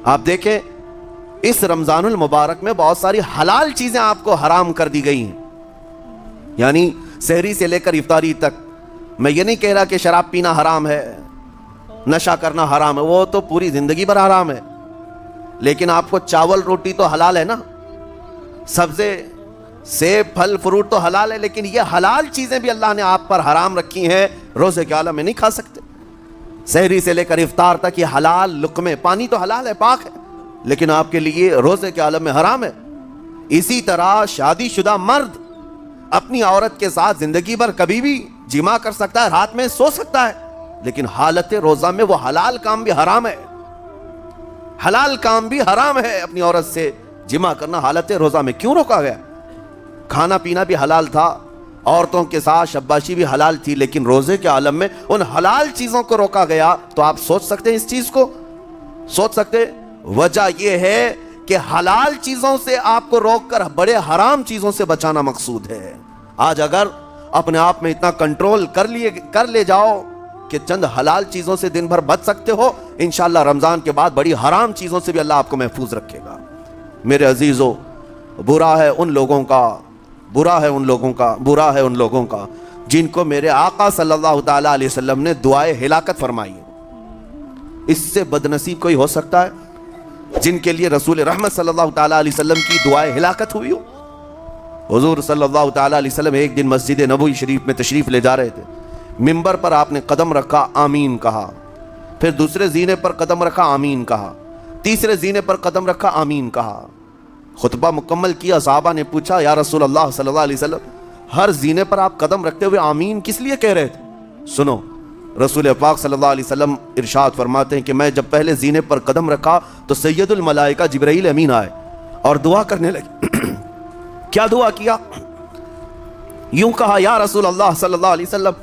آپ دیکھیں اس رمضان المبارک میں بہت ساری حلال چیزیں آپ کو حرام کر دی گئی ہیں، یعنی سحری سے لے کر افطاری تک۔ میں یہ نہیں کہہ رہا کہ شراب پینا حرام ہے، نشہ کرنا حرام ہے، وہ تو پوری زندگی بھر حرام ہے، لیکن آپ کو چاول روٹی تو حلال ہے نا، سبزے سیب پھل فروٹ تو حلال ہے، لیکن یہ حلال چیزیں بھی اللہ نے آپ پر حرام رکھی ہیں، روزے کے عالم میں نہیں کھا سکتے۔ سحری سے لے کر افطار تک یہ حلال لقمے، پانی تو حلال ہے، پاک ہے، لیکن آپ کے لیے روزے کے عالم میں حرام ہے۔ اسی طرح شادی شدہ مرد اپنی عورت کے ساتھ زندگی بھر کبھی بھی جمع کر سکتا ہے، رات میں سو سکتا ہے، لیکن حالت روزہ میں وہ حلال کام بھی حرام ہے، حلال کام بھی حرام ہے، اپنی عورت سے جمع کرنا حالت روزہ میں کیوں روکا گیا؟ کھانا پینا بھی حلال تھا، عورتوں کے ساتھ شباشی بھی حلال تھی، لیکن روزے کے عالم میں ان حلال چیزوں کو روکا گیا۔ تو آپ سوچ سکتے ہیں اس چیز کو، سوچ سکتے وجہ یہ ہے کہ حلال چیزوں سے آپ کو روک کر بڑے حرام چیزوں سے بچانا مقصود ہے۔ آج اگر اپنے آپ میں اتنا کنٹرول کر لے جاؤ کہ چند حلال چیزوں سے دن بھر بچ سکتے ہو، انشاءاللہ رمضان کے بعد بڑی حرام چیزوں سے بھی اللہ آپ کو محفوظ رکھے گا۔ میرے عزیزو، برا ہے ان لوگوں کا جن کو میرے آقا صلی اللہ تعالیٰ علیہ وسلم نے دعائے ہلاکت فرمائی ہے۔ اس سے بدنصیب کوئی ہو سکتا ہے جن کے لیے رسول رحمت صلی اللہ تعالیٰ علیہ وسلم کی دعائے ہلاکت ہوئی ہو؟ حضور صلی اللہ تعالیٰ علیہ وسلم ایک دن مسجد نبوی شریف میں تشریف لے جا رہے تھے، منبر پر آپ نے قدم رکھا، آمین کہا، پھر دوسرے زینے پر قدم رکھا، آمین کہا، تیسرے زینے پر قدم رکھا، آمین کہا۔ خطبہ مکمل کیا، صحابہ نے پوچھا یا رسول اللہ صلی اللہ علیہ وسلم ہر زینے پر آپ قدم رکھتے ہوئے آمین کس لیے کہہ رہے تھے؟ سنو، رسول پاک صلی اللہ علیہ وسلم ارشاد فرماتے ہیں کہ میں جب پہلے زینے پر قدم رکھا تو سید الملائکہ جبرائیل امین آئے اور دعا کرنے لگے۔ کیا دعا کیا؟ یوں کہا، یا رسول اللہ صلی اللہ علیہ وسلم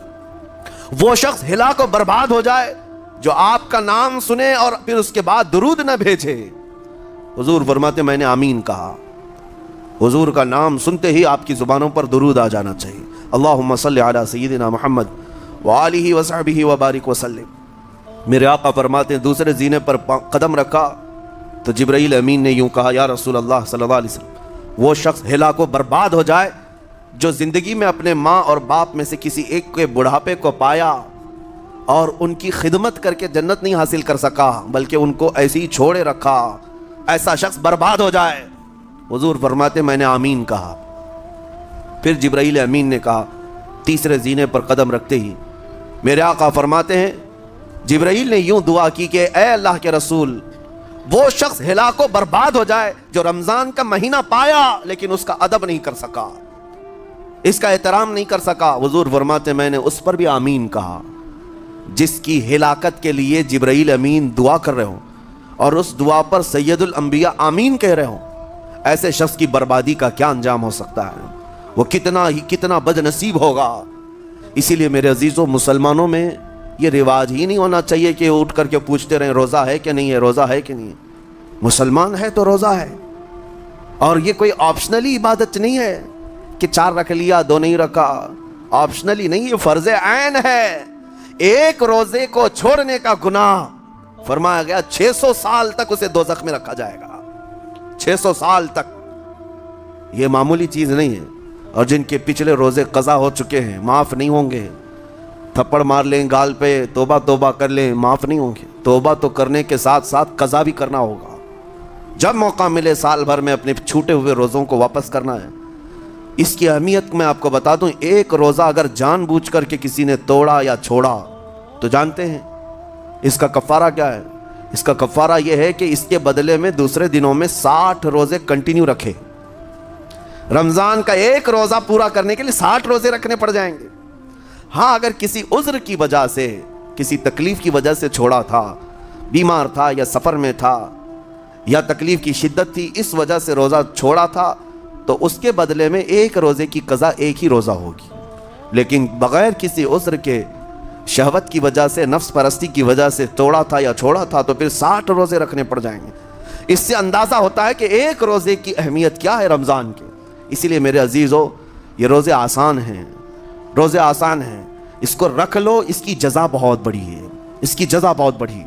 وہ شخص ہلاک و برباد ہو جائے جو آپ کا نام سنے اور پھر اس کے بعد درود نہ بھیجے۔ حضور فرماتے میں نے آمین کہا۔ حضور کا نام سنتے ہی آپ کی زبانوں پر درود آ جانا چاہیے، اللہم صلی علی سیدنا محمد وآلہ وصحبہ وبارک وسلم۔ میرے آقا فرماتے ہیں دوسرے زینے پر قدم رکھا تو جبرائیل امین نے یوں کہا، یا رسول اللہ صلی اللہ علیہ وسلم وہ شخص ہلاک و برباد ہو جائے جو زندگی میں اپنے ماں اور باپ میں سے کسی ایک کے بڑھاپے کو پایا اور ان کی خدمت کر کے جنت نہیں حاصل کر سکا بلکہ ان کو ایسے ہی چھوڑے رکھا، ایسا شخص برباد ہو جائے۔ حضور فرماتے میں نے آمین کہا۔ پھر جبرائیل امین نے کہا، تیسرے زینے پر قدم رکھتے ہی میرے آقا فرماتے ہیں جبرائیل نے یوں دعا کی کہ اے اللہ کے رسول وہ شخص ہلاک و برباد ہو جائے جو رمضان کا مہینہ پایا لیکن اس کا ادب نہیں کر سکا، اس کا احترام نہیں کر سکا۔ حضور فرماتے میں نے اس پر بھی آمین کہا۔ جس کی ہلاکت کے لیے جبرائیل امین دعا کر رہے ہوں اور اس دعا پر سید الانبیاء آمین کہہ رہے ہوں، ایسے شخص کی بربادی کا کیا انجام ہو سکتا ہے؟ وہ کتنا بد نصیب ہوگا۔ اسی لیے میرے عزیزوں، مسلمانوں میں یہ رواج ہی نہیں ہونا چاہیے کہ اٹھ کر کے پوچھتے رہیں روزہ ہے کہ نہیں ہے، روزہ ہے کہ نہیں ہے۔ مسلمان ہے تو روزہ ہے، اور یہ کوئی آپشنلی عبادت نہیں ہے کہ 4 رکھ لیا 2 نہیں رکھا، آپشنلی نہیں، یہ فرض عین ہے۔ ایک روزے کو چھوڑنے کا گناہ فرمایا گیا 600 سال تک اسے دوزخ میں رکھا جائے گا، 600 سال تک۔ یہ معمولی چیز نہیں ہے، اور جن کے پچھلے روزے قضا ہو چکے ہیں معاف نہیں ہوں گے۔ تھپڑ مار لیں گال پہ، توبہ کر لیں، معاف نہیں ہوں گے۔ توبہ تو کرنے کے ساتھ ساتھ قضا بھی کرنا ہوگا۔ جب موقع ملے سال بھر میں اپنے چھوٹے ہوئے روزوں کو واپس کرنا ہے۔ اس کی اہمیت میں آپ کو بتا دوں، ایک روزہ اگر جان بوجھ کر کے کسی نے توڑا یا چھوڑا تو جانتے ہیں اس کا کفارہ کیا ہے؟ اس کا کفارہ یہ ہے کہ اس کے بدلے میں دوسرے دنوں میں 60 روزے کنٹینیو رکھے۔ رمضان کا ایک روزہ پورا کرنے کے لیے 60 روزے رکھنے پڑ جائیں گے۔ ہاں، اگر کسی عذر کی وجہ سے، کسی تکلیف کی وجہ سے چھوڑا تھا، بیمار تھا یا سفر میں تھا یا تکلیف کی شدت تھی، اس وجہ سے روزہ چھوڑا تھا، تو اس کے بدلے میں ایک روزے کی قضا ایک ہی روزہ ہوگی۔ لیکن بغیر کسی عذر کے، شہوت کی وجہ سے، نفس پرستی کی وجہ سے توڑا تھا یا چھوڑا تھا تو پھر 60 روزے رکھنے پڑ جائیں گے۔ اس سے اندازہ ہوتا ہے کہ ایک روزے کی اہمیت کیا ہے رمضان کے۔ اسی لیے میرے عزیزو، یہ روزے آسان ہیں، روزے آسان ہیں، اس کو رکھ لو، اس کی جزا بہت بڑی ہے، اس کی جزا بہت بڑی ہے۔